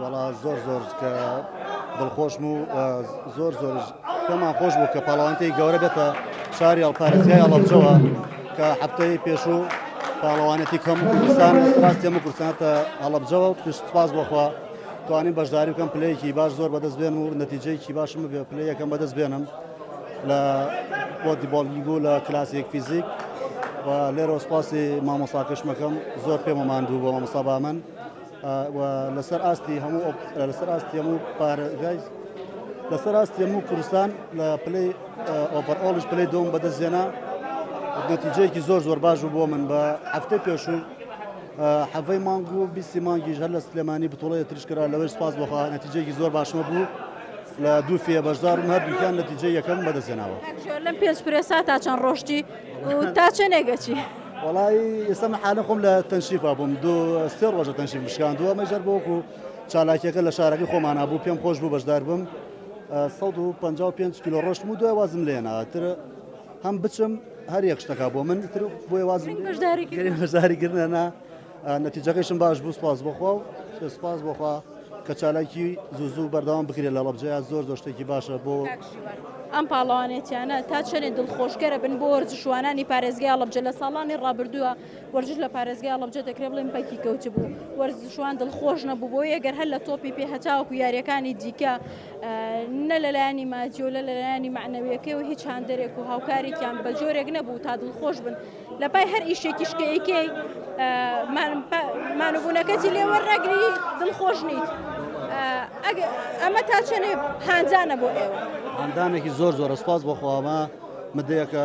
وڵا زۆر زۆر کە دڵخۆشم و زۆر زۆر پێمان خۆش بوو کە پاڵەوانتەی گەورە بێتە شاری هەڵپارێزگای هەڵەبجەوە کە هەفتەی پێشوو پاڵەوانێتی کەم کوردستان ڕاستی هەموو کوردستانەتە هەڵەبجەوە و سوپاس بۆخوا توانین بەشداری بکەم پلەیەکی باش زۆر بەدەست بێن و نەتیجەیەکی باشم بێ پلەی یەکەم بەدەست بێنم لە فوتبۆڵی بوو لە کلاسێک فیزیک و لێرە سوپاسی مامۆستاکەشمەکەم زۆر پێم ماندوو بۆ مامۆستا بامن لەسەر ئاستی هەموو پارێزگای لەسەر ئاستی هەموو کوردستان لە پلەی ئۆڤەرئۆڵش پلەی دۆم بەدەستێنا نەتیجەیەکی زۆر زۆر باش بوو بۆ من بە هەفتەی پێشوو حەڤەی مانگ و بیستی مانگیش هەر لە سلێمانی بتوڵەیە تریش کرا لەوەی سوپاس بۆخوا نەتیجەیەکی زۆر باشمە بوو لە دوو فێ بەشدارم هەردووکیان نەتیجەی یەکەم بەدەستێناوە لەم پێنج پرێسا تا چەند ڕۆژتی و تا چێنێگەچی وڵی ئێستا حالە خۆم لە تەنشیفا بووم سێ ڕۆژە تەنشیف مشکاندووە مەژەر بۆکو چالاکیەکە لە شارەکەی خۆمانە بوو پێم خۆش بوو بەشدار بم 155 کیلۆ ڕۆشتم و دوای وازم لێناوە تر هەم بچم هەر یەک شتەکە بۆ من تر بۆی وازم بەشداریکردنە نەتیجەکەیشم باش بوو سپاس بۆخوا و سپاس بۆخوا کە چالاکی زوو بەردەوام بکرێت لە هەڵەبجەیە زۆر زۆر شتێکی باشە بۆ ئەم پاڵەوانێتیانە تا چەندێ دڵخۆشکەرە بن بۆ وەرزشوانانی پارێزگای هەڵەبجە لە ساڵانی ڕابردووە وەرزش لە پارێزگای هەڵەبجە دەکرێت بڵێن بەکی کەوت بوو وەرزشوان دڵخۆش نەبوو بۆ ئەگەر هەر لە تۆپی پێهەتاوەکو یاریەکانی دیکە نە لەلایەنی مادی و لە لەلایەنی معنەویەکەی و هیچ هاندەرێک و هاوکاریان بە جۆرێک نەبوو تا دڵخۆش بن لە پای هەر ئیشێکی شکەیەکەی مانوبوونەکەتی لێوەڕەگری دڵخۆش نیت ئەمە تا چەنێ هانجانە بۆ ئێوە هەندانێکی زۆر زۆر سپاس بۆخواوەمە مدەیەکە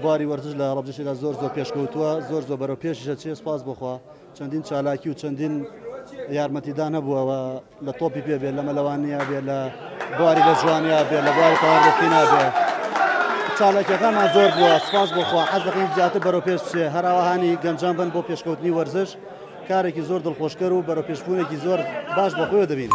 بواری وەرزش لە هەڵەبجەشێدا زۆر زۆر پێشکەوتووە زۆر زۆر بەرەو پێشیشە چێ سپاس بۆخوا چەندین چالاکی و چەندین یارمەتیدا نەبووەوە لە تۆپی پێ بێت لە مەلەوانیا بێت لە بواری لە جوانیا بێت لە بواری تەواڕەتینا بێت چالاکیەکانمان زۆر بووە سپاس بۆخوا حەز دەکەین زیاتر بەرەو پێش بچێ هەراوەهانی گەنجان بن بۆ پێشکەوتنی وەرزش کارێکی زۆر دڵخۆشکەر و بەرەو پێشبوونێکی زۆر باش بەخۆیەوە دەبین.